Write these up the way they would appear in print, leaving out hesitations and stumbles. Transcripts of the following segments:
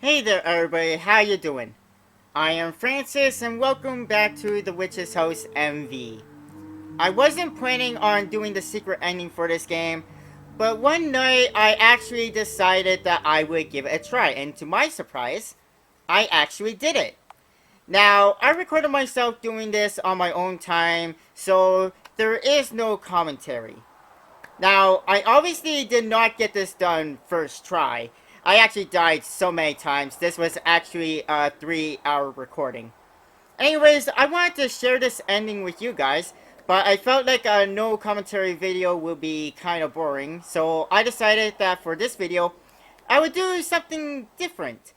Hey there everybody, how you doing? I am Francis and welcome back to The Witch's House MV. I wasn't planning on doing the secret ending for this game, but one night I actually decided that I would give it a try, and to my surprise, I actually did it. Now, I recorded myself doing this on my own time, so there is no commentary. Now, I obviously did not get this done first try. I actually died so many times. This was actually a 3-hour recording. Anyways, I wanted to share this ending with you guys, but I felt like a no commentary video would be kind of boring, so I decided that for this video, I would do something different.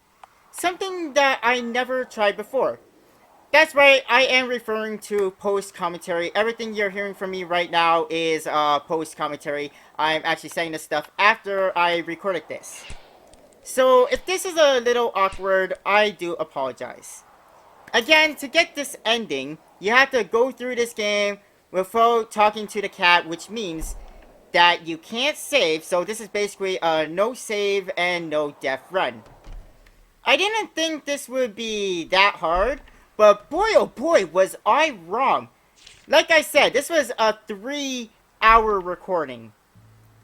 Something that I never tried before. That's right, I am referring to post commentary. Everything you're hearing from me right now is post commentary. I'm actually saying this stuff after I recorded this. So if this is a little awkward, I do apologize. Again, to get this ending, you have to go through this game without talking to the cat, which means that you can't save, so this is basically a no save and no death run. I didn't think this would be that hard, but boy oh boy was I wrong. Like I said, this was a 3-hour recording.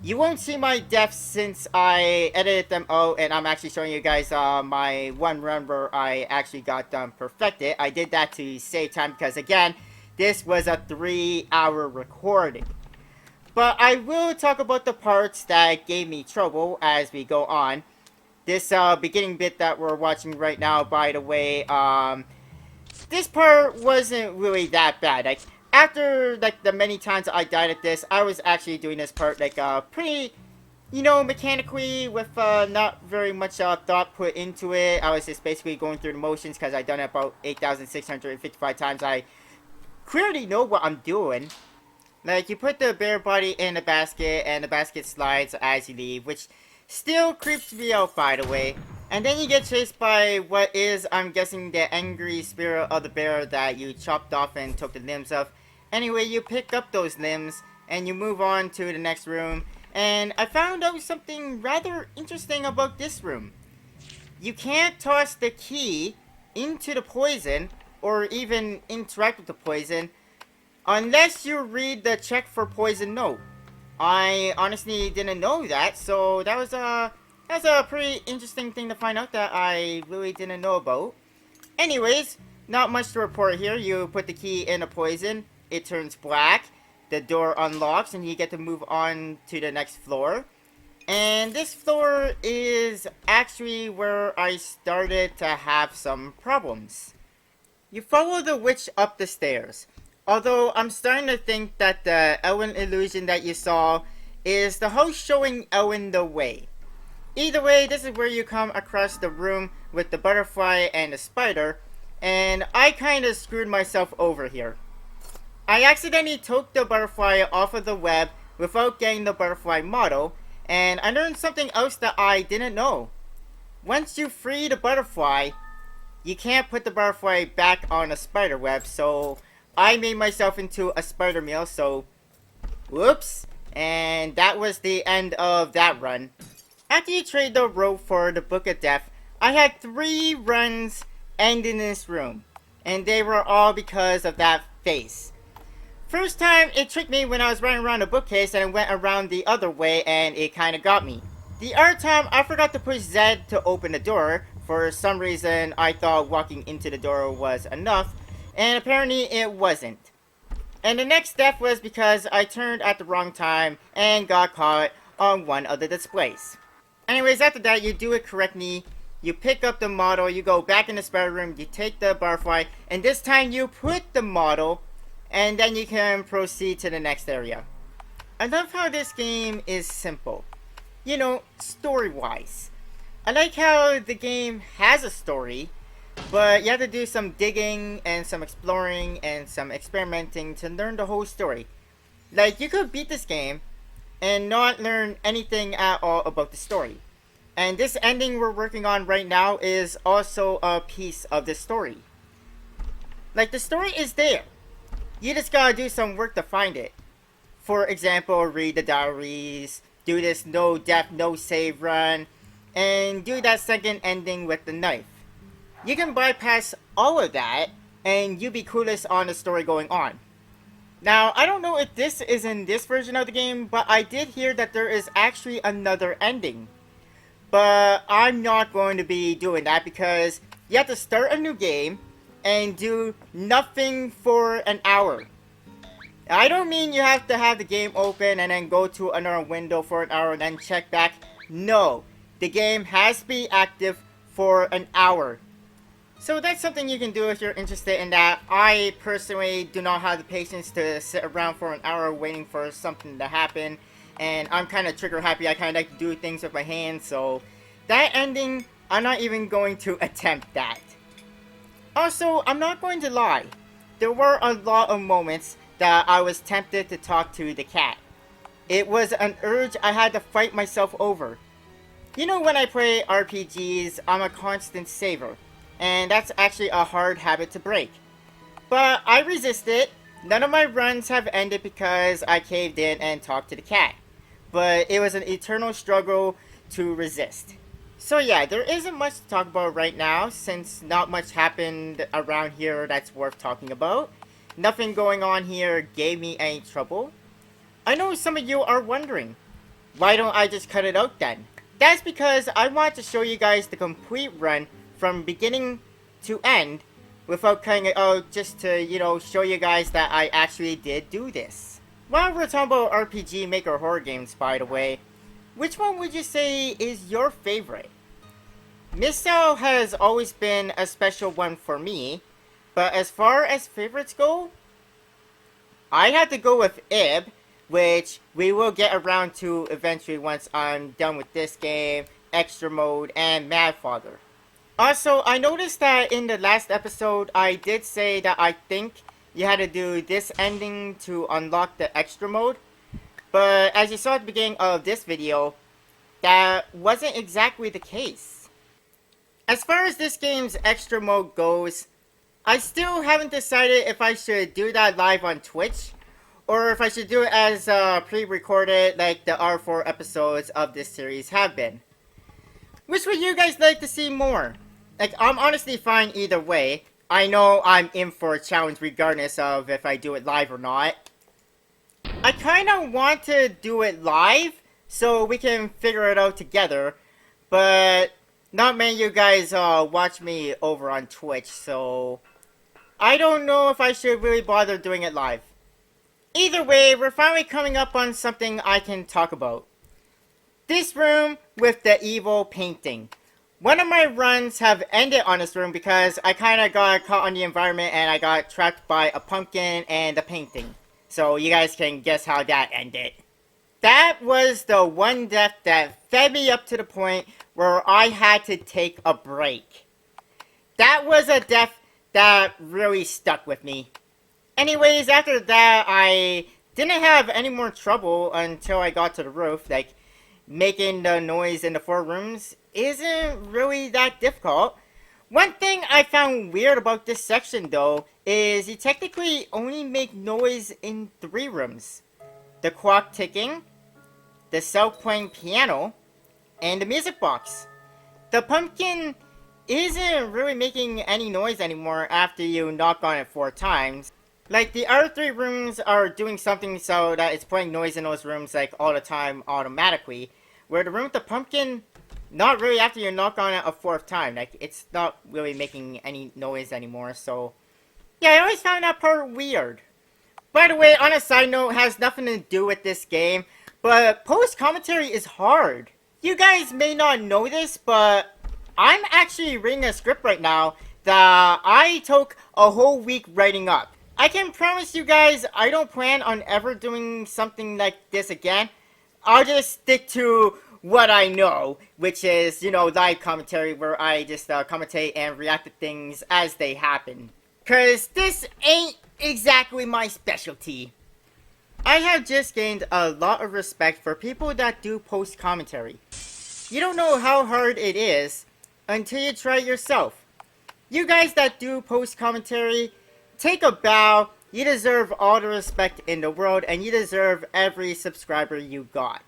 You won't see my deaths since I edited them out, and I'm actually showing you guys my one run where I actually got them perfected. I did that to save time because, again, this was a 3-hour recording. But I will talk about the parts that gave me trouble as we go on. This beginning bit that we're watching right now, by the way, this part wasn't really that bad. Like, after like the many times I died at this, I was actually doing this part like pretty, mechanically with not very much thought put into it. I was just basically going through the motions because I've done it about 8,655 times. I clearly know what I'm doing. Like, you put the bear body in the basket, and the basket slides as you leave, which still creeps me out, by the way. And then you get chased by what is, I'm guessing, the angry spirit of the bear that you chopped off and took the limbs of. Anyway, you pick up those limbs, and you move on to the next room. And I found out something rather interesting about this room. You can't toss the key into the poison, or even interact with the poison, unless you read the check for poison note. I honestly didn't know that, so that's a pretty interesting thing to find out that I really didn't know about. Anyways, not much to report here. You put the key in a poison, it turns black, the door unlocks, and you get to move on to the next floor. And this floor is actually where I started to have some problems. You follow the witch up the stairs. Although I'm starting to think that the Elwyn illusion that you saw is the host showing Elwyn the way. Either way, this is where you come across the room with the butterfly and the spider, and I kinda screwed myself over here. I accidentally took the butterfly off of the web without getting the butterfly model, and I learned something else that I didn't know. Once you free the butterfly, you can't put the butterfly back on a spider web, so I made myself into a spider meal, so whoops, and that was the end of that run. After you trade the rope for the Book of Death, I had 3 runs end in this room, and they were all because of that face. First time, it tricked me when I was running around the bookcase and it went around the other way and it kinda got me. The other time, I forgot to push Z to open the door. For some reason, I thought walking into the door was enough, and apparently it wasn't. And the next death was because I turned at the wrong time and got caught on one of the displays. Anyways, after that, you do it correctly. You pick up the model, you go back in the spare room, you take the butterfly, and this time you put the model, and then you can proceed to the next area. I love how this game is simple. You know, story-wise. I like how the game has a story, but you have to do some digging and some exploring and some experimenting to learn the whole story. Like, you could beat this game and not learn anything at all about the story. And this ending we're working on right now is also a piece of the story. Like, the story is there. You just gotta do some work to find it. For example, read the diaries, do this no death, no save run, and do that second ending with the knife. You can bypass all of that and you be clueless on the story going on. Now, I don't know if this is in this version of the game, but I did hear that there is actually another ending. But I'm not going to be doing that because you have to start a new game and do nothing for an hour. I don't mean you have to have the game open and then go to another window for an hour and then check back. No, the game has to be active for an hour. So that's something you can do if you're interested in that. I personally do not have the patience to sit around for an hour waiting for something to happen. And I'm kind of trigger happy. I kind of like to do things with my hands. So that ending, I'm not even going to attempt that. Also, I'm not going to lie. There were a lot of moments that I was tempted to talk to the cat. It was an urge I had to fight myself over. You know, when I play RPGs, I'm a constant saver. And that's actually a hard habit to break. But I resisted. None of my runs have ended because I caved in and talked to the cat. But it was an eternal struggle to resist. So yeah, there isn't much to talk about right now since not much happened around here that's worth talking about. Nothing going on here gave me any trouble. I know some of you are wondering, why don't I just cut it out then? That's because I want to show you guys the complete run from beginning to end without cutting it out, just to, show you guys that I actually did do this. While we're talking about RPG Maker horror games, by the way, which one would you say is your favorite? Mistel has always been a special one for me, but as far as favorites go, I have to go with Ib, which we will get around to eventually once I'm done with this game, Extra Mode, and Mad Father. Also, I noticed that in the last episode, I did say that I think you had to do this ending to unlock the Extra Mode, but as you saw at the beginning of this video, that wasn't exactly the case. As far as this game's Extra Mode goes, I still haven't decided if I should do that live on Twitch, or if I should do it as pre-recorded like the R4 episodes of this series have been. Which would you guys like to see more? Like, I'm honestly fine either way. I know I'm in for a challenge regardless of if I do it live or not. I kind of want to do it live so we can figure it out together, but not many of you guys watch me over on Twitch, so I don't know if I should really bother doing it live. Either way, we're finally coming up on something I can talk about. This room with the evil painting. One of my runs have ended on this room because I kind of got caught on the environment and I got trapped by a pumpkin and the painting. So you guys can guess how that ended. That was the one death that fed me up to the point where I had to take a break. That was a death that really stuck with me. Anyways, after that, I didn't have any more trouble until I got to the roof. Like, making the noise in the 4 rooms isn't really that difficult. One thing I found weird about this section, though, is you technically only make noise in 3 rooms. The clock ticking, the self-playing piano, and the music box. The pumpkin isn't really making any noise anymore after you knock on it 4 times. Like, the other 3 rooms are doing something so that it's playing noise in those rooms, like, all the time, automatically. Where the room with the pumpkin, not really after you knock on it a 4th time. Like, it's not really making any noise anymore, so yeah, I always found that part weird. By the way, on a side note, it has nothing to do with this game, but post-commentary is hard. You guys may not know this, but I'm actually reading a script right now that I took a whole week writing up. I can promise you guys, I don't plan on ever doing something like this again. I'll just stick to what I know, which is, live commentary where I just commentate and react to things as they happen. Cause this ain't exactly my specialty. I have just gained a lot of respect for people that do post commentary. You don't know how hard it is until you try it yourself. You guys that do post commentary, take a bow. You deserve all the respect in the world, and you deserve every subscriber you got.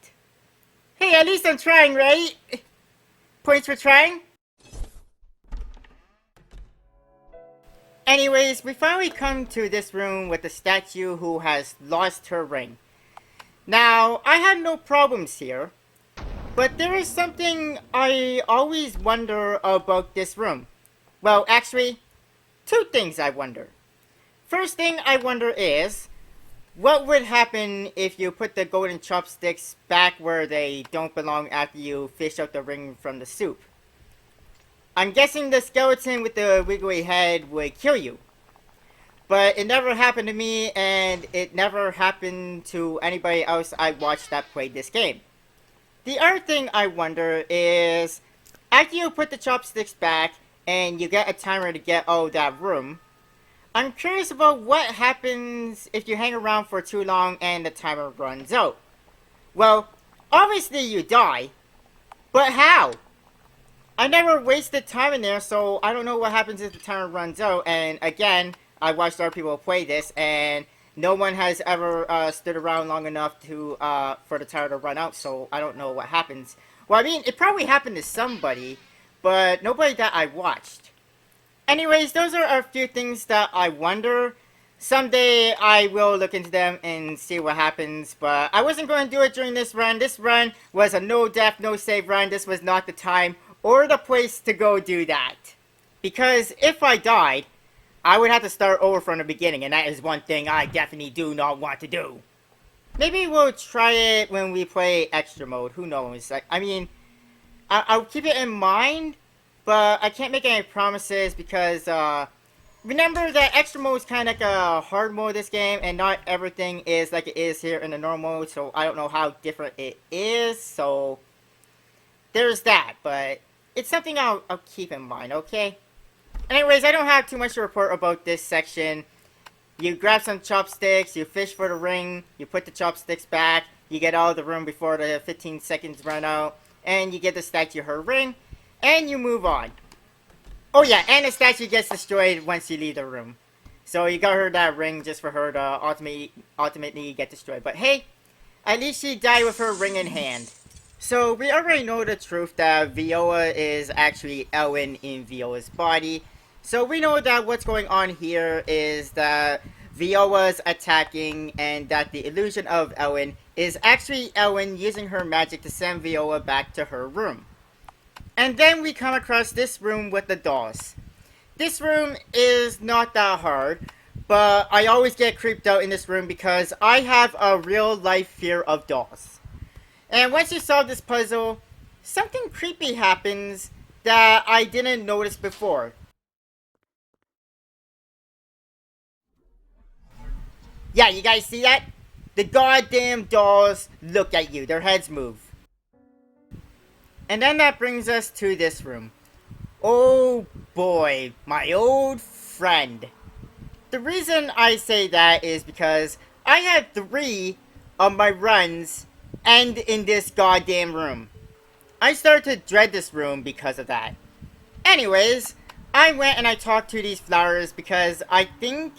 Hey, at least I'm trying, right? Points for trying? Anyways, we finally come to this room with the statue who has lost her ring. Now, I had no problems here, but there is something I always wonder about this room. Well, actually, two things I wonder. First thing I wonder is, what would happen if you put the golden chopsticks back where they don't belong after you fish out the ring from the soup? I'm guessing the skeleton with the wiggly head would kill you. But it never happened to me, and it never happened to anybody else I watched that played this game. The other thing I wonder is, after you put the chopsticks back, and you get a timer to get out of that room, I'm curious about what happens if you hang around for too long and the timer runs out. Well, obviously you die, but how? I never wasted time in there, so I don't know what happens if the timer runs out. And again, I watched other people play this, and no one has ever stood around long enough to for the timer to run out, so I don't know what happens. Well, I mean, it probably happened to somebody, but nobody that I watched. Anyways, those are a few things that I wonder. Someday I will look into them and see what happens, but I wasn't going to do it during this run. This run was a no death, no save run. This was not the time or the place to go do that. Because if I died, I would have to start over from the beginning, and that is one thing I definitely do not want to do. Maybe we'll try it when we play extra mode, who knows. I mean, I'll keep it in mind, but I can't make any promises because, remember that extra mode is kind of like a hard mode this game, and not everything is like it is here in the normal mode, so I don't know how different it is, so there's that, but it's something I'll keep in mind, okay? Anyways, I don't have too much to report about this section. You grab some chopsticks, you fish for the ring, you put the chopsticks back, you get out of the room before the 15 seconds run out, and you get the statue her ring, and you move on. Oh yeah, and the statue gets destroyed once you leave the room. So you got her that ring just for her to ultimately get destroyed. But hey, at least she died with her ring in hand. So we already know the truth that Viola is actually Elwyn in Viola's body. So we know that what's going on here is that Viola's attacking and that the illusion of Elwyn is actually Elwyn using her magic to send Viola back to her room. And then we come across this room with the dolls. This room is not that hard, but I always get creeped out in this room because I have a real life fear of dolls. And once you solve this puzzle, something creepy happens that I didn't notice before. Yeah, you guys see that? The goddamn dolls look at you, their heads move. And then that brings us to this room. Oh boy, my old friend. The reason I say that is because I had 3 of my runs end in this goddamn room. I started to dread this room because of that. Anyways, I went and I talked to these flowers because I think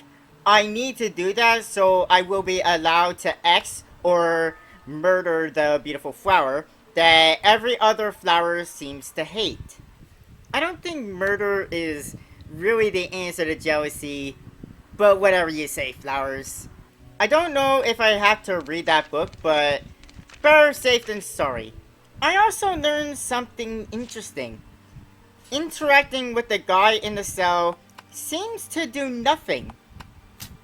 I need to do that so I will be allowed to X or murder the beautiful flower that every other flower seems to hate. I don't think murder is really the answer to jealousy, but whatever you say, flowers. I don't know if I have to read that book, but better safe than sorry. I also learned something interesting. Interacting with the guy in the cell seems to do nothing,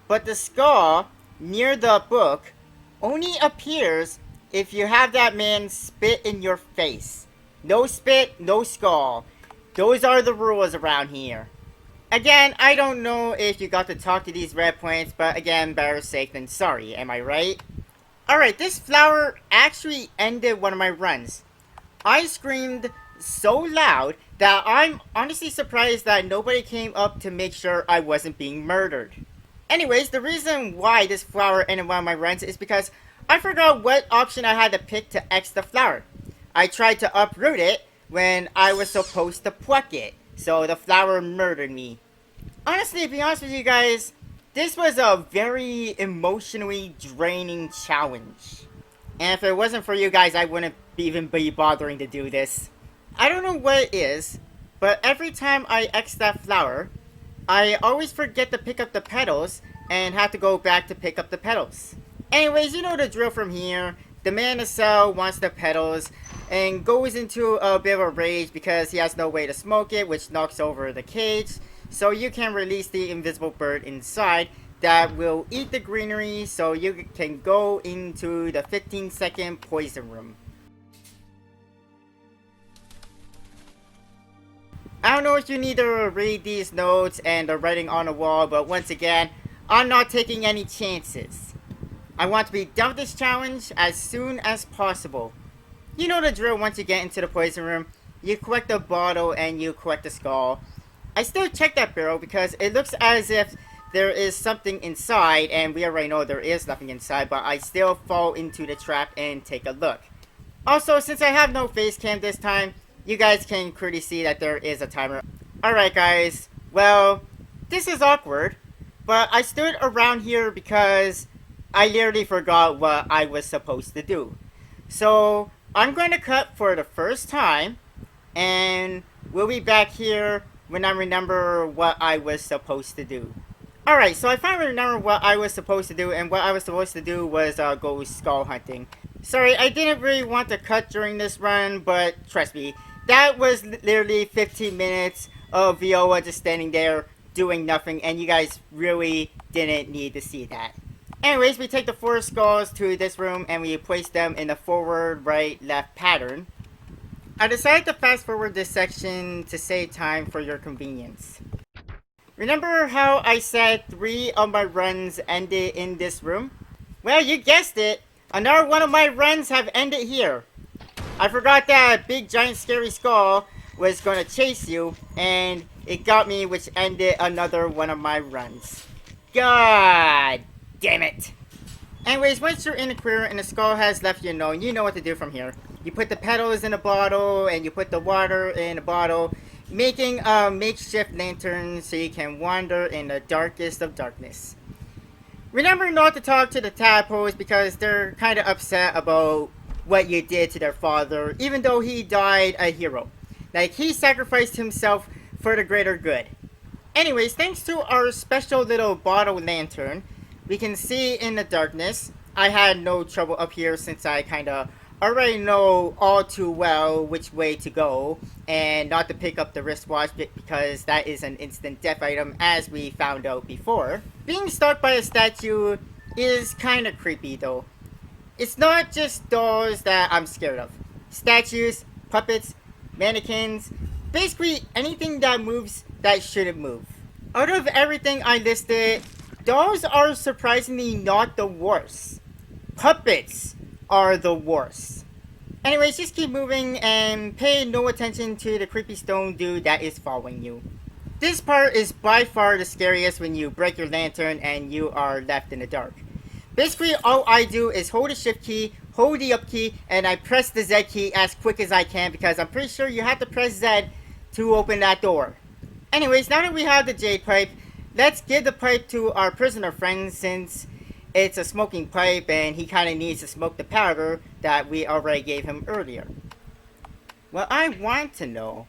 but the skull near the book only appears if you have that man spit in your face. No spit, no skull. Those are the rules around here. Again, I don't know if you got to talk to these red plants, but again, better safe than sorry, am I right? Alright, this flower actually ended one of my runs. I screamed so loud that I'm honestly surprised that nobody came up to make sure I wasn't being murdered. Anyways, the reason why this flower ended one of my runs is because I forgot what option I had to pick to X the flower. I tried to uproot it when I was supposed to pluck it, so the flower murdered me. Honestly, to be honest with you guys, this was a very emotionally draining challenge. And if it wasn't for you guys, I wouldn't even be bothering to do this. I don't know what it is, but every time I X that flower, I always forget to pick up the petals and have to go back to pick up the petals. Anyways, you know the drill from here. The man in the cell wants the petals and goes into a bit of a rage because he has no way to smoke it, which knocks over the cage. So you can release the invisible bird inside that will eat the greenery so you can go into the 15-second poison room. I don't know if you need to read these notes and the writing on the wall, but once again, I'm not taking any chances. I want to be done with this challenge as soon as possible. You know the drill. Once you get into the poison room, you collect the bottle and you collect the skull. I still check that barrel because it looks as if there is something inside, and we already know there is nothing inside, but I still fall into the trap and take a look. Also, since I have no face cam this time, you guys can clearly see that there is a timer. Alright guys, well, this is awkward, but I stood around here because I literally forgot what I was supposed to do. So, I'm going to cut for the first time, and we'll be back here when I remember what I was supposed to do. Alright, so I finally remember what I was supposed to do, and what I was supposed to do was go skull hunting. Sorry, I didn't really want to cut during this run, but trust me, that was literally 15 minutes of Viola just standing there doing nothing, and you guys really didn't need to see that. Anyways, we take the 4 skulls to this room and we place them in the forward, right, left pattern. I decided to fast forward this section to save time for your convenience. Remember how I said 3 of my runs ended in this room? Well, you guessed it, another one of my runs have ended here. I forgot that a big giant scary skull was gonna chase you, and it got me, which ended another one of my runs. God damn it. Anyways, once you're in the clear and the skull has left you alone, you know what to do from here. You put the petals in a bottle and you put the water in a bottle, making a makeshift lantern so you can wander in the darkest of darkness. Remember not to talk to the tadpoles because they're kind of upset about what you did to their father, even though he died a hero. Like, he sacrificed himself for the greater good. Anyways, thanks to our special little bottle lantern, we can see in the darkness. I had no trouble up here since I kind of already know all too well which way to go and not to pick up the wristwatch because that is an instant death item, as we found out before. Being stalked by a statue is kind of creepy though. It's not just dolls that I'm scared of. Statues, puppets, mannequins, basically anything that moves that shouldn't move. Out of everything I listed, dolls are surprisingly not the worst. Puppets are the worst. Anyways, just keep moving and pay no attention to the creepy stone dude that is following you. This part is by far the scariest when you break your lantern and you are left in the dark. Basically, all I do is hold the shift key, hold the up key, and I press the Z key as quick as I can because I'm pretty sure you have to press Z to open that door. Anyways, now that we have the jade pipe, let's give the pipe to our prisoner friend since it's a smoking pipe and he kind of needs to smoke the powder that we already gave him earlier. What I want to know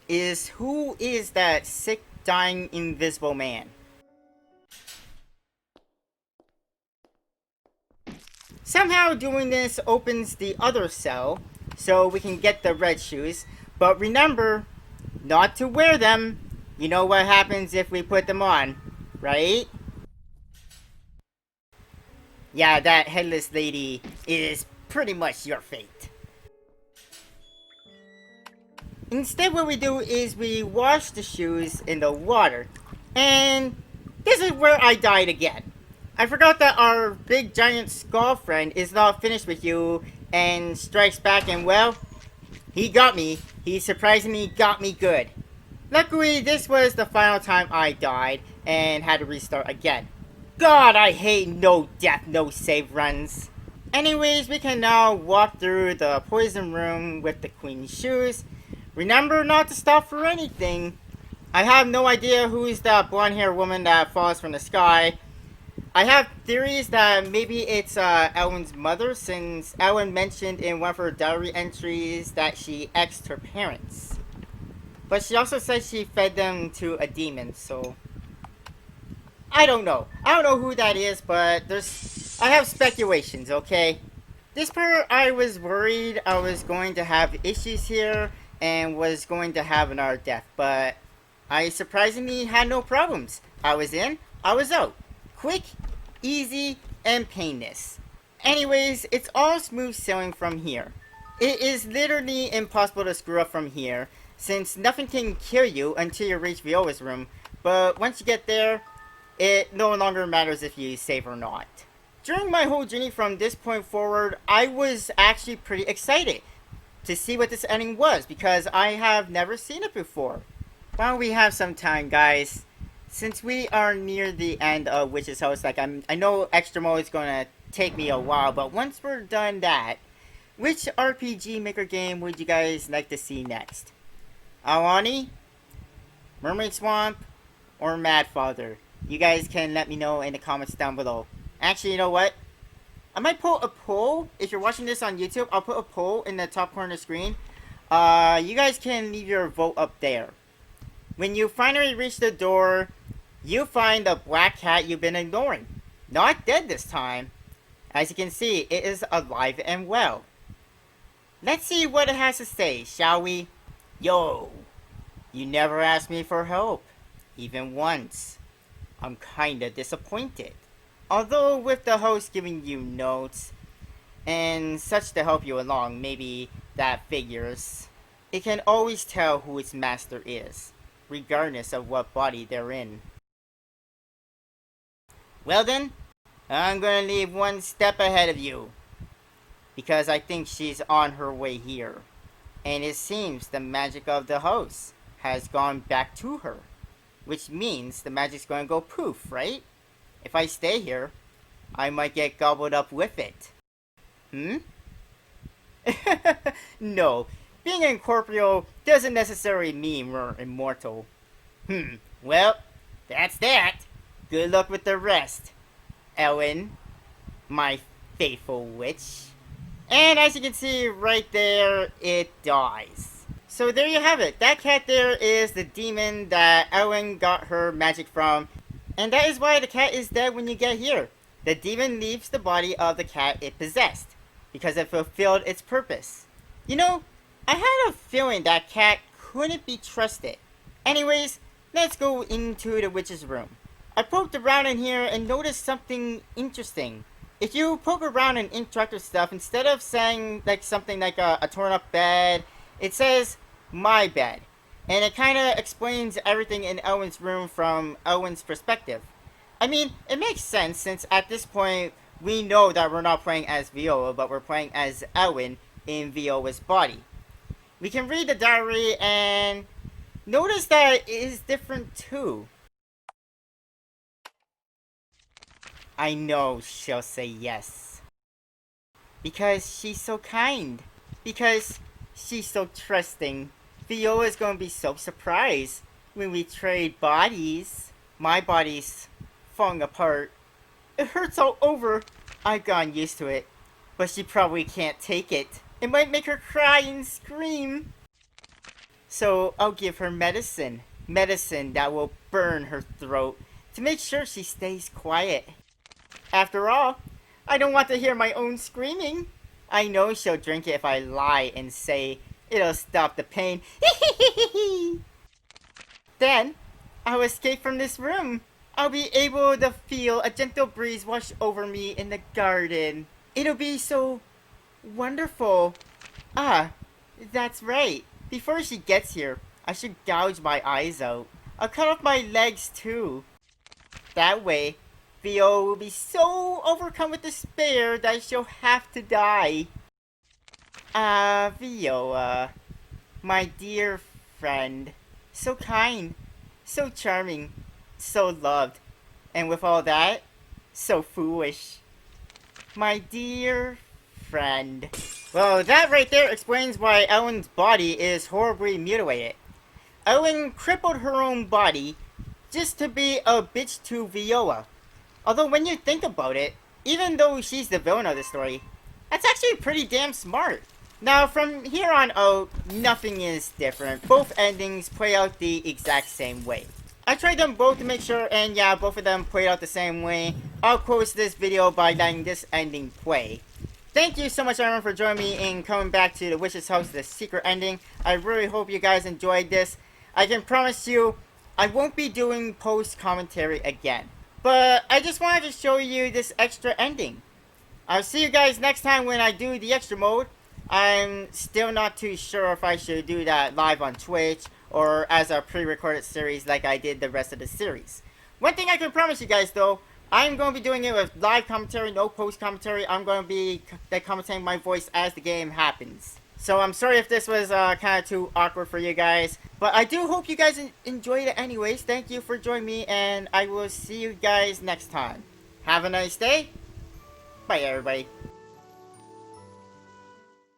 is who is that sick, dying, invisible man? Somehow doing this opens the other cell so we can get the red shoes, but remember not to wear them. You know what happens if we put them on, right? Yeah, that headless lady is pretty much your fate. Instead, what we do is we wash the shoes in the water. And this is where I died again. I forgot that our big giant skull friend is not finished with you and strikes back, and well, he got me. He surprisingly got me good. Luckily, this was the final time I died and had to restart again. God, I hate no death, no save runs. Anyways, we can now walk through the poison room with the queen's shoes. Remember not to stop for anything. I have no idea who's that blonde haired woman that falls from the sky. I have theories that maybe it's Elwyn's mother, since Elwyn mentioned in one of her diary entries that she exed her parents. But she also said she fed them to a demon, so I don't know. I don't know who that is, but I have speculations, okay? This part, I was worried I was going to have issues here and was going to have another death, but I surprisingly had no problems. I was in, I was out. Quick, easy, and painless. Anyways, it's all smooth sailing from here. It is literally impossible to screw up from here, since nothing can kill you until you reach Viola's room, but once you get there, it no longer matters if you save or not. During my whole journey from this point forward, I was actually pretty excited to see what this ending was, because I have never seen it before. While we have some time, guys, since we are near the end of Witch's House, like I know extra mode is gonna take me a while, but once we're done that, which RPG Maker game would you guys like to see next? Aulani, Mermaid Swamp, or Mad Father? You guys can let me know in the comments down below. Actually, you know what? I might put a poll. If you're watching this on YouTube, I'll put a poll in the top corner of the screen. You guys can leave your vote up there. When you finally reach the door, you find the black cat you've been ignoring. Not dead this time. As you can see, it is alive and well. Let's see what it has to say, shall we? Yo, you never asked me for help, even once. I'm kinda disappointed. Although with the host giving you notes and such to help you along, maybe that figures, it can always tell who its master is, regardless of what body they're in. Well then, I'm gonna leave one step ahead of you, because I think she's on her way here. And it seems the magic of the host has gone back to her, which means the magic's gonna go poof, right? If I stay here, I might get gobbled up with it. Hmm? No, being incorporeal doesn't necessarily mean we're immortal. Well, that's that. Good luck with the rest, Elwyn, my faithful witch. And as you can see right there, it dies. So there you have it. That cat there is the demon that Elwyn got her magic from. And that is why the cat is dead when you get here. The demon leaves the body of the cat it possessed, because it fulfilled its purpose. You know, I had a feeling that cat couldn't be trusted. Anyways, let's go into the witch's room. I poked around in here and noticed something interesting. If you poke around and interact with stuff, instead of saying like something like a torn up bed, it says my bed. And it kind of explains everything in Elwyn's room from Elwyn's perspective. I mean, it makes sense since at this point we know that we're not playing as Viola, but we're playing as Elwyn in Viola's body. We can read the diary and notice that it is different too. I know she'll say yes. Because she's so kind. Because she's so trusting. Viola's gonna be so surprised when we trade bodies. My body's falling apart. It hurts all over. I've gotten used to it. But she probably can't take it. It might make her cry and scream. So I'll give her medicine. Medicine that will burn her throat to make sure she stays quiet. After all, I don't want to hear my own screaming. I know she'll drink it if I lie and say it'll stop the pain. Then, I'll escape from this room. I'll be able to feel a gentle breeze wash over me in the garden. It'll be so wonderful. Ah, that's right. Before she gets here, I should gouge my eyes out. I'll cut off my legs too. That way, Viola will be so overcome with despair that she'll have to die. Ah, Viola, my dear friend. So kind, so charming, so loved, and with all that, so foolish. My dear friend. Well, that right there explains why Elwyn's body is horribly mutilated. Elwyn crippled her own body just to be a bitch to Viola. Although when you think about it, even though she's the villain of the story, that's actually pretty damn smart. Now, from here on out, nothing is different. Both endings play out the exact same way. I tried them both to make sure, and yeah, both of them played out the same way. I'll close this video by letting this ending play. Thank you so much, everyone, for joining me in coming back to The Witch's House, the secret ending. I really hope you guys enjoyed this. I can promise you, I won't be doing post-commentary again. But I just wanted to show you this extra ending. I'll see you guys next time when I do the extra mode. I'm still not too sure if I should do that live on Twitch or as a pre-recorded series like I did the rest of the series. One thing I can promise you guys though, I'm going to be doing it with live commentary, no post-commentary. I'm going to be commentating my voice as the game happens. So I'm sorry if this was kind of too awkward for you guys. But I do hope you guys enjoyed it anyways. Thank you for joining me, and I will see you guys next time. Have a nice day. Bye, everybody.